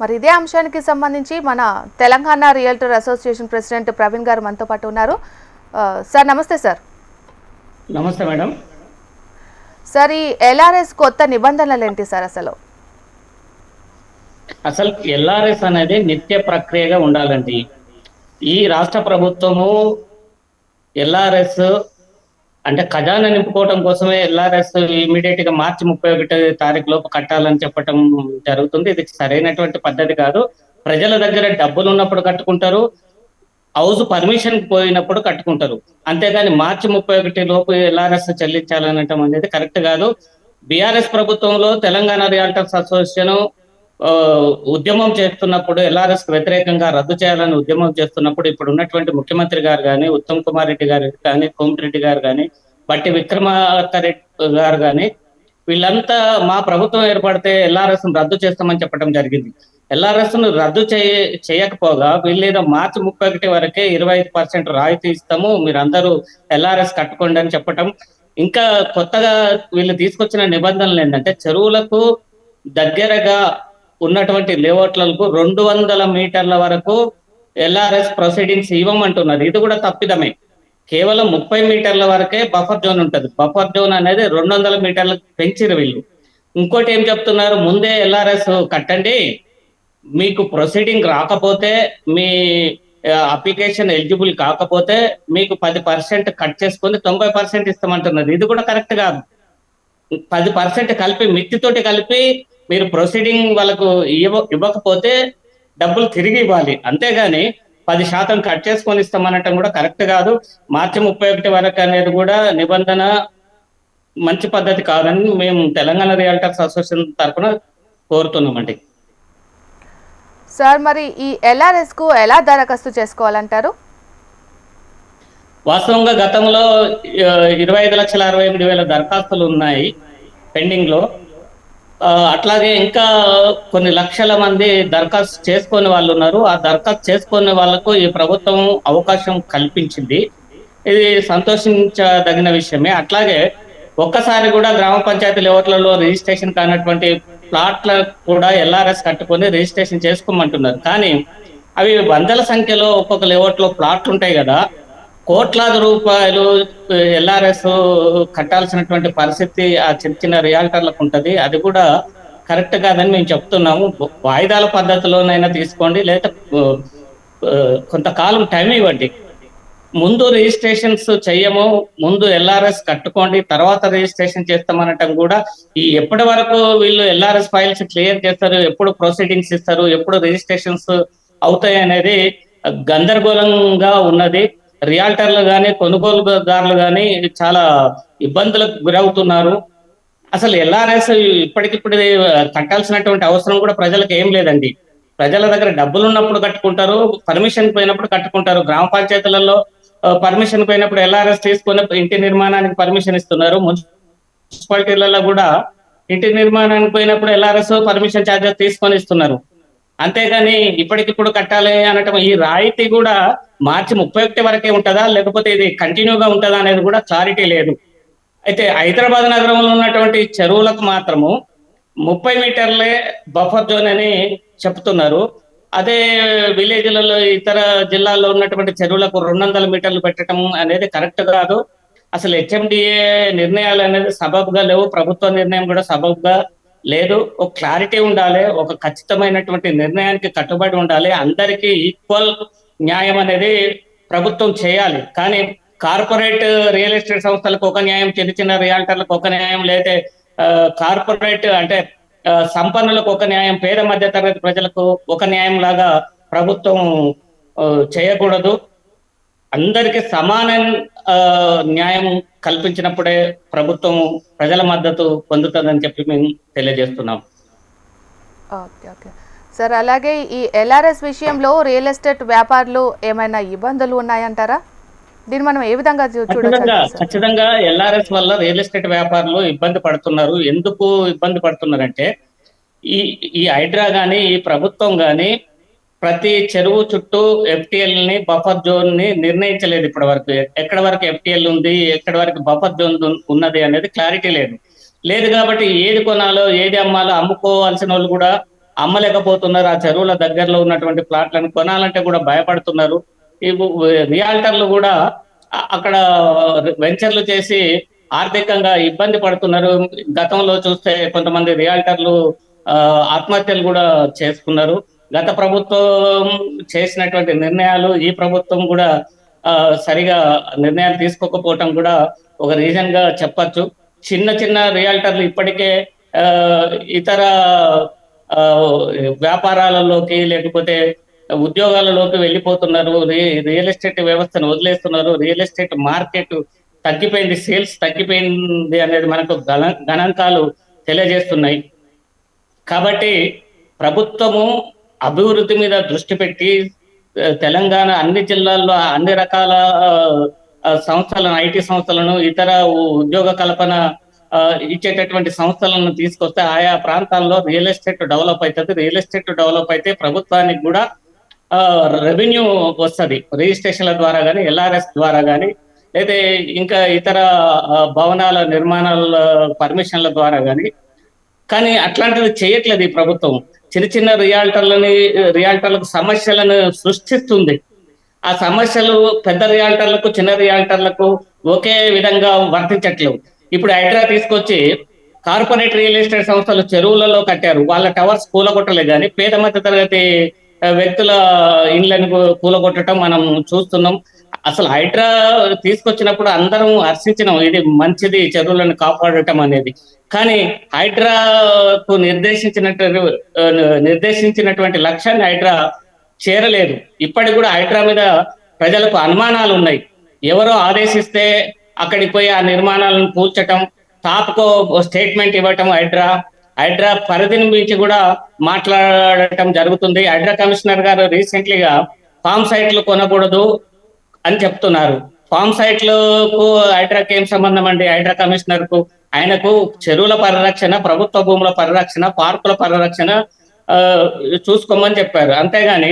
మరి ఇదే అంశానికి సంబంధించి మన Telangana realtor association president Praveen గారు మనతో పాటు ఉన్నారు. సార్ నమస్తే సార్. నమస్తే మేడం. సార్ ఈ ఎల్ఆర్ఎస్ కొత్త నిబంధనలు ఏంటి సార్? అసలు ఎల్ఆర్ఎస్ అనేది నిత్య ప్రక్రియగా ఉండాలండి. ఈ రాష్ట్ర ప్రభుత్వము ఎల్ఆర్ఎస్ అంటే ఖజానా నింపుకోవడం కోసమే ఎల్ఆర్ఎస్ ఇమీడియట్ గా మార్చి 31 లోపు కట్టాలని చెప్పటం జరుగుతుంది. ఇది సరైనటువంటి పద్ధతి కాదు. ప్రజల దగ్గర డబ్బులు ఉన్నప్పుడు కట్టుకుంటారు, హౌస్ పర్మిషన్ పోయినప్పుడు కట్టుకుంటారు. అంతేగాని మార్చి 31 లోపు ఎల్ఆర్ఎస్ చెల్లించాలనటం అనేది కరెక్ట్ కాదు. బీఆర్ఎస్ ప్రభుత్వంలో తెలంగాణ రియాల్టర్స్ అసోసియేషన్ ఉద్యమం చేస్తున్నప్పుడు, ఎల్ఆర్ఎస్ కు వ్యతిరేకంగా రద్దు చేయాలని ఉద్యమం చేస్తున్నప్పుడు ఇప్పుడు ఉన్నటువంటి ముఖ్యమంత్రి గారు కానీ, ఉత్తమ్ కుమార్ రెడ్డి గారు కానీ, కోమటిరెడ్డి గారు కానీ, బట్టి విక్రమార్క రెడ్డి గారు కానీ, వీళ్ళంతా మా ప్రభుత్వం ఏర్పడితే ఎల్ఆర్ఎస్ ను రద్దు చేస్తామని చెప్పడం జరిగింది. ఎల్ఆర్ఎస్ ను రద్దు చేయకపోగా వీళ్ళేదో మార్చి 31 వరకే 25% రాయితీ ఇస్తాము, మీరందరూ ఎల్ఆర్ఎస్ కట్టుకోండి అని చెప్పటం. ఇంకా కొత్తగా వీళ్ళు తీసుకొచ్చిన నిబంధనలు ఏంటంటే, చెరువులకు దగ్గరగా ఉన్నటువంటి లేఅవుట్లకు 200 మీటర్ల వరకు ఎల్ఆర్ఎస్ ప్రొసీడింగ్స్ ఇవ్వమంటున్నారు. ఇది కూడా తప్పిదమే. కేవలం 30 మీటర్ల వరకే బఫర్ జోన్ ఉంటుంది. బఫర్ జోన్ అనేది 200 మీటర్లకు పెంచిరు వీళ్ళు. ఇంకోటి ఏం చెప్తున్నారు, ముందే ఎల్ఆర్ఎస్ కట్టండి, మీకు ప్రొసీడింగ్ రాకపోతే, మీ అప్లికేషన్ ఎలిజిబుల్ కాకపోతే మీకు 10% కట్ చేసుకొని 90% ఇస్తామంటున్నది. ఇది కూడా కరెక్ట్ కాదు. 10% కలిపి మిత్తితోటి కలిపి మీరు ప్రొసీడింగ్ వాళ్ళకు ఇవ్వకపోతే డబ్బులు తిరిగి ఇవ్వాలి. అంతేగాని 10% కట్ చేసుకొని ఇస్తామనటం కూడా కరెక్ట్ కాదు. మార్చి 31 వరకు అనేది కూడా నిబంధన మంచి పద్ధతి కాదని మేము తెలంగాణ రియల్టర్స్ అసోసియేషన్ తరఫున కోరుతున్నామండి. సార్ మరి ఈ ఎల్ఆర్ఎస్ కు ఎలా దరఖాస్తు చేసుకోవాలంటారు? వాస్తవంగా గతంలో 25,68,000 దరఖాస్తులు ఉన్నాయి పెండింగ్ లో. అట్లాగే ఇంకా కొన్ని లక్షల మంది దరఖాస్తు చేసుకునే వాళ్ళు ఉన్నారు. ఆ దరఖాస్తు చేసుకునే వాళ్ళకు ఈ ప్రభుత్వం అవకాశం కల్పించింది. ఇది సంతోషించదగిన విషయమే. అట్లాగే ఒక్కసారి కూడా గ్రామ పంచాయతీ లెవెల్లలో రిజిస్ట్రేషన్ కానటువంటి ప్లాట్ల కూడా ఎల్ఆర్ఎస్ కట్టుకొని రిజిస్ట్రేషన్ చేసుకోమంటున్నారు. కానీ అవి వందల సంఖ్యలో ఒక్కొక్క లేఅవుట్లో ప్లాట్లు ఉంటాయి కదా, కోట్లాది రూపాయలు ఎల్ఆర్ఎస్ కట్టాల్సినటువంటి పరిస్థితి ఆ చిన్న చిన్న రియాల్టర్లకు ఉంటుంది. అది కూడా కరెక్ట్ కాదని మేము చెప్తున్నాము. వాయిదాల పద్ధతిలోనైనా తీసుకోండి, లేదా కొంతకాలం టైం ఇవ్వండి. ముందు రిజిస్ట్రేషన్స్ చెయ్యము, ముందు ఎల్ఆర్ఎస్ కట్టుకోండి, తర్వాత రిజిస్ట్రేషన్ చేస్తామనటం కూడా ఎప్పటి వరకు వీళ్ళు ఎల్ఆర్ఎస్ ఫైల్స్ క్లియర్ చేస్తారు, ఎప్పుడు ప్రొసీడింగ్స్ ఇస్తారు, ఎప్పుడు రిజిస్ట్రేషన్స్ అవుతాయి అనేది గందరగోళంగా ఉన్నది. రియాల్టర్లు కానీ, కొనుగోలుదారులు కానీ చాలా ఇబ్బందులకు గురవుతున్నారు. అసలు ఎల్ఆర్ఎస్ ఇప్పటికిప్పుడు కట్టాల్సినటువంటి అవసరం కూడా ప్రజలకు ఏం లేదండి. ప్రజల దగ్గర డబ్బులు ఉన్నప్పుడు కట్టుకుంటారు, పర్మిషన్ పోయినప్పుడు కట్టుకుంటారు. గ్రామ పంచాయతీలలో పర్మిషన్ పోయినప్పుడు ఎల్ఆర్ఎస్ తీసుకొని ఇంటి నిర్మాణానికి పర్మిషన్ ఇస్తున్నారు. మున్సిపాలిటీలలో కూడా ఇంటి నిర్మాణానికి పోయినప్పుడు ఎల్ఆర్ఎస్ పర్మిషన్ ఛార్జెస్ తీసుకొని ఇస్తున్నారు. అంతేగాని ఇప్పటికిప్పుడు కట్టాలి అనటం, ఈ రాయితీ కూడా మార్చి 31 వరకే ఉంటుందా, లేకపోతే ఇది కంటిన్యూగా ఉంటుందా అనేది కూడా క్లారిటీ లేదు. అయితే హైదరాబాద్ నగరంలో ఉన్నటువంటి చెరువులకు మాత్రము 30 మీటర్లే బఫర్ జోన్ అని చెప్తున్నారు. అదే విలేజ్లలో ఇతర జిల్లాల్లో ఉన్నటువంటి చెరువులకు 200 మీటర్లు పెట్టడం అనేది కరెక్ట్ కాదు. అసలు హెచ్ఎండిఏ నిర్ణయాలు అనేది సబబుగా లేవు, ప్రభుత్వ నిర్ణయం కూడా సబబుగా లేదు. ఒక క్లారిటీ ఉండాలి, ఒక ఖచ్చితమైనటువంటి నిర్ణయానికి కట్టుబడి ఉండాలి. అందరికీ ఈక్వల్ న్యాయం అనేది ప్రభుత్వం చేయాలి. కానీ కార్పొరేట్ రియల్ ఎస్టేట్ సంస్థలకు ఒక న్యాయం, చిన్న చిన్న రియాల్టర్లకు ఒక న్యాయం, లేదా కార్పొరేట్ అంటే సంపన్నులకు ఒక న్యాయం, పేద మధ్య తరగతి ప్రజలకు ఒక న్యాయం లాగా ప్రభుత్వం చేయకూడదు. అందరికీ సమాన న్యాయం కల్పించినప్పుడే ప్రభుత్వం ప్రజల మద్దతు పొందుతుందని చెప్పి మేము తెలియజేస్తున్నాం. ఓకే ఓకే సార్, అలాగే ఈ ఎల్ఆర్ఎస్ విషయంలో రియల్ ఎస్టేట్ వ్యాపారులు ఏమైనా ఇబ్బందులు ఉన్నాయంటారా? దీన్ని మనం ఏ విధంగా చూడొచ్చు? ఖచ్చితంగా ఎల్ఆర్ఎస్ వల్ల రియల్ ఎస్టేట్ వ్యాపారులు ఇబ్బంది పడుతున్నారు. ఎందుకు ఇబ్బంది పడుతున్నారంటే, ఈ హైడ్రా కానీ, ఈ ప్రభుత్వం కానీ ప్రతి చెరువు చుట్టూ ఎఫ్టిఎల్ ని, బఫర్ జోన్ ని నిర్ణయించలేదు ఇప్పటి వరకు. ఎక్కడ వరకు ఎఫ్టిఎల్ ఉంది, ఎక్కడ వరకు బఫర్ జోన్ ఉన్నది అనేది క్లారిటీ లేదు. కాబట్టి ఏది కొనాలో, ఏది అమ్మాలో, అమ్ముకోవాల్సిన వాళ్ళు కూడా అమ్మలేకపోతున్నారు. ఆ చెరువుల దగ్గరలో ఉన్నటువంటి ప్లాట్లను కొనాలంటే కూడా భయపడుతున్నారు. ఈ రియాల్టర్లు కూడా అక్కడ వెంచర్లు చేసి ఆర్థికంగా ఇబ్బంది పడుతున్నారు. గతంలో చూస్తే కొంతమంది రియాల్టర్లు ఆ, ఆత్మహత్యలు కూడా చేసుకున్నారు. గత ప్రభుత్వం చేసినటువంటి నిర్ణయాలు ఈ ప్రభుత్వం కూడా ఆ, సరిగా నిర్ణయాలు తీసుకోకపోవటం కూడా ఒక రీజన్ గా చెప్పచ్చు. చిన్న చిన్న రియాల్టర్లు ఇప్పటికే ఆ, ఇతర ఆ, వ్యాపారాలలోకి లేకపోతే ఉద్యోగాలలోకి వెళ్ళిపోతున్నారు. రియల్ ఎస్టేట్ వ్యవస్థను వదిలేస్తున్నారు. రియల్ ఎస్టేట్ మార్కెట్ తగ్గిపోయింది, సేల్స్ తగ్గిపోయింది అనేది మనకు గణాంకాలు తెలియజేస్తున్నాయి. కాబట్టి ప్రభుత్వము అభివృద్ధి మీద దృష్టి పెట్టి తెలంగాణ అన్ని జిల్లాల్లో అన్ని రకాల సంస్థలను, ఐటీ సంస్థలను, ఇతర ఉద్యోగ కల్పన ఇచ్చేటటువంటి సంస్థలను తీసుకొస్తే ఆయా ప్రాంతాల్లో రియల్ ఎస్టేట్ డెవలప్ అవుతుంది. రియల్ ఎస్టేట్ డెవలప్ అయితే ప్రభుత్వానికి కూడా రెవెన్యూ వస్తుంది, రిజిస్ట్రేషన్ల ద్వారా కానీ, ఎల్ఆర్ఎస్ ద్వారా కానీ, అయితే ఇంకా ఇతర భవనాల నిర్మాణాల పర్మిషన్ల ద్వారా కానీ. కానీ అట్లాంటిది చేయట్లేదు ఈ ప్రభుత్వం. చిన్న చిన్న రియాల్టర్లకు సమస్యలను సృష్టిస్తుంది. ఆ సమస్యలు పెద్ద రియాల్టర్లకు, చిన్న రియాల్టర్లకు ఒకే విధంగా వర్తించట్లేవు. ఇప్పుడు హైడ్రా తీసుకొచ్చి కార్పొరేట్ రియల్ ఎస్టేట్ సంస్థలు చెరువులలో కట్టారు. వాళ్ళ టవర్స్ కూలగొట్టలేదు, కానీ పేద మధ్య తరగతి వ్యక్తుల ఇండ్లను కూలగొట్టడం మనం చూస్తున్నాం. అసలు హైడ్రా తీసుకొచ్చినప్పుడు అందరం హర్షించినాం, ఇది మంచిది చెరువులను కాపాడటం అనేది. కానీ హైడ్రాకు నిర్దేశించినటువంటి లక్ష్యాన్ని హైడ్రా చేరలేదు. ఇప్పటికి కూడా హైడ్రా మీద ప్రజలకు అనుమానాలు ఉన్నాయి. ఎవరో ఆదేశిస్తే అక్కడికి పోయి ఆ నిర్మాణాలను కూల్చటం, టాప్కో స్టేట్మెంట్ ఇవ్వటం, హైడ్రా పరిధిని మించి కూడా మాట్లాడటం జరుగుతుంది. హైడ్రా కమిషనర్ గారు రీసెంట్లీగా ఫామ్ సైట్లు కొనకూడదు అని చెప్తున్నారు. ఫామ్ సైట్లకు హైడ్రాకి ఏం సంబంధం అండి? హైడ్రా కమిషనర్ కు, ఆయనకు చెరువుల పరిరక్షణ, ప్రభుత్వ భూముల పరిరక్షణ, పార్కుల పరిరక్షణ చూసుకోమని చెప్పారు. అంతేగాని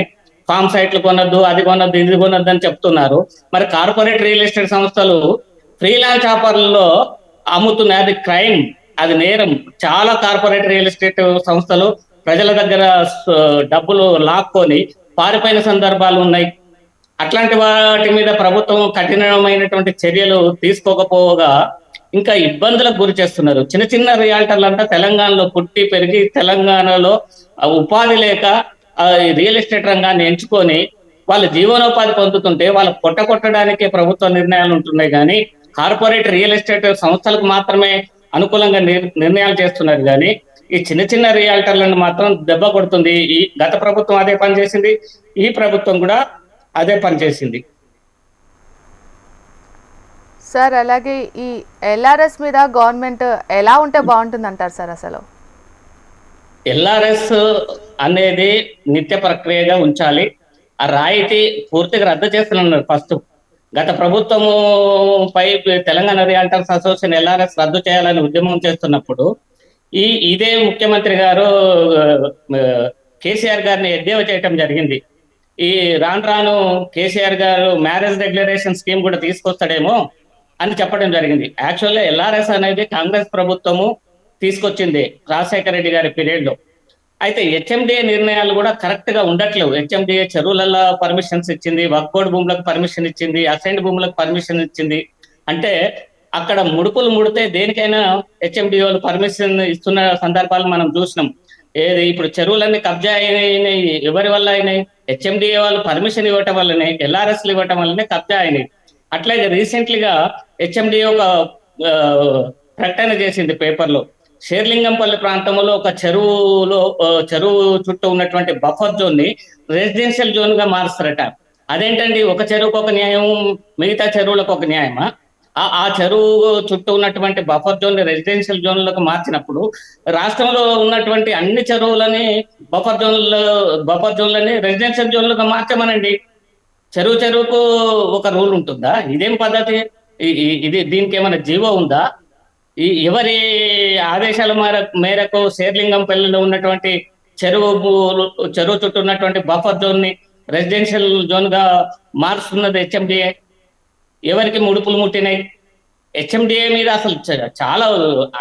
ఫామ్ సైట్లు కొనొద్దు, అది కొనొద్దు, ఇది కొనొద్దు అని చెప్తున్నారు. మరి కార్పొరేట్ రియల్ ఎస్టేట్ సంస్థలు ఫ్రీలాన్స్ ఆఫర్లలో అమ్ముతున్నాయి. అది క్రైమ్, అది నేరం. చాలా కార్పొరేట్ రియల్ ఎస్టేట్ సంస్థలు ప్రజల దగ్గర డబ్బులు లాక్కొని పారిపోయిన సందర్భాలు ఉన్నాయి. అట్లాంటి వాటి మీద ప్రభుత్వం కఠినమైనటువంటి చర్యలు తీసుకోకపోగా ఇంకా ఇబ్బందులకు గురి చేస్తున్నారు. చిన్న చిన్న రియాల్టర్లంతా తెలంగాణలో పుట్టి పెరిగి తెలంగాణలో ఉపాధి లేక రియల్ ఎస్టేట్ రంగాన్ని ఎంచుకొని వాళ్ళ జీవనోపాధి పొందుతుంటే వాళ్ళ కొట్టడానికే ప్రభుత్వ నిర్ణయాలు ఉంటున్నాయి. కానీ కార్పొరేట్ రియల్ ఎస్టేట్ సంస్థలకు మాత్రమే అనుకూలంగా నిర్ణయాలు చేస్తున్నారు. కానీ ఈ చిన్న చిన్న రియాల్టర్లను మాత్రం దెబ్బ కొడుతుంది. ఈ గత ప్రభుత్వం అదే పని చేసింది, ఈ ప్రభుత్వం కూడా అదే పని చేసింది. సార్, అలాగే ఈ ఎల్ఆర్ఎస్ మీద గవర్నమెంట్ ఎలా ఉంటే బాగుంటుంది అంటారు సార్? అసలు ఎల్ఆర్ఎస్ అనేది నిత్య ప్రక్రియగా ఉంచాలి. ఆ రాయితీ పూర్తిగా రద్దు చేస్తున్నారు. ఫస్ట్ గత ప్రభుత్వము పై తెలంగాణ రియాల్టర్స్ అసోసియేషన్ ఎల్ఆర్ఎస్ రద్దు చేయాలని ఉద్యమం చేస్తున్నప్పుడు ఇదే ముఖ్యమంత్రి గారు కేసీఆర్ గారిని ఎద్దేవా చేయటం జరిగింది. ఈ రాను కేసీఆర్ గారు మ్యారేజ్ డిక్లరేషన్ స్కీమ్ కూడా తీసుకొస్తాడేమో అని చెప్పడం జరిగింది. యాక్చువల్గా ఎల్ఆర్ఎస్ అనేది కాంగ్రెస్ ప్రభుత్వము తీసుకొచ్చింది రాజశేఖర రెడ్డి గారి పీరియడ్ లో. అయితే హెచ్ఎండిఏ నిర్ణయాలు కూడా కరెక్ట్ గా ఉండట్లేవు. హెచ్ఎండిఏ చెరువులలో పర్మిషన్స్ ఇచ్చింది, వక్ఫ్ బోర్డు భూములకు పర్మిషన్ ఇచ్చింది, అసైన్డ్ భూములకు పర్మిషన్ ఇచ్చింది. అంటే అక్కడ ముడుపులు ముడితే దేనికైనా హెచ్ఎండిఏలు పర్మిషన్ ఇస్తున్న సందర్భాలు మనం చూసినాం. ఏది ఇప్పుడు చెరువులన్నీ కబ్జా అయినాయి, ఎవరి వల్ల అయినాయి? హెచ్ఎండిఏ వాళ్ళు పర్మిషన్ ఇవ్వటం వల్లనే, ఎల్ఆర్ఎస్లు ఇవ్వటం వల్లనే కబ్జా అయినాయి. అట్లాగే రీసెంట్లీగా హెచ్ఎండిఏ ఒక ప్రకటన చేసింది పేపర్లో. షేర్లింగంపల్లి ప్రాంతంలో ఒక చెరువు చుట్టూ ఉన్నటువంటి బఫర్ జోన్ ని రెసిడెన్షియల్ జోన్ గా మారుస్తారట. అదేంటండి, ఒక చెరువుకు ఒక న్యాయం, మిగతా చెరువులకు ఒక న్యాయమా? ఆ చెరువు చుట్టూ ఉన్నటువంటి బఫర్ జోన్ ని రెసిడెన్షియల్ జోన్లకు మార్చినప్పుడు రాష్ట్రంలో ఉన్నటువంటి అన్ని చెరువులని బఫర్ జోన్లని రెసిడెన్షియల్ జోన్లుగా మార్చమనండి. చెరువుకు ఒక రూల్ ఉంటుందా? ఇదేం పద్ధతి? దీనికి ఏమైనా జీవో ఉందా? ఎవరి ఆదేశాల మేరకు శేర్లింగంపల్లిలో ఉన్నటువంటి చెరువు చుట్టూ ఉన్నటువంటి బఫర్ జోన్ ని రెసిడెన్షియల్ జోన్ గా మారుస్తున్నది హెచ్ఎండిఏ? ఎవరికి ముడుపులు ముట్టినాయి? హెచ్ఎండిఏ మీద అసలు చాలా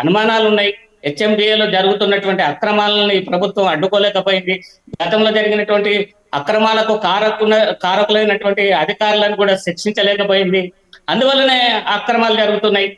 అనుమానాలు ఉన్నాయి. హెచ్ఎండిఏలో జరుగుతున్నటువంటి అక్రమాలను ఈ ప్రభుత్వం అడ్డుకోలేకపోయింది. గతంలో జరిగినటువంటి అక్రమాలకు కారకులైనటువంటి అధికారులను కూడా శిక్షించలేకపోయింది. అందువల్లనే అక్రమాలు జరుగుతున్నాయి.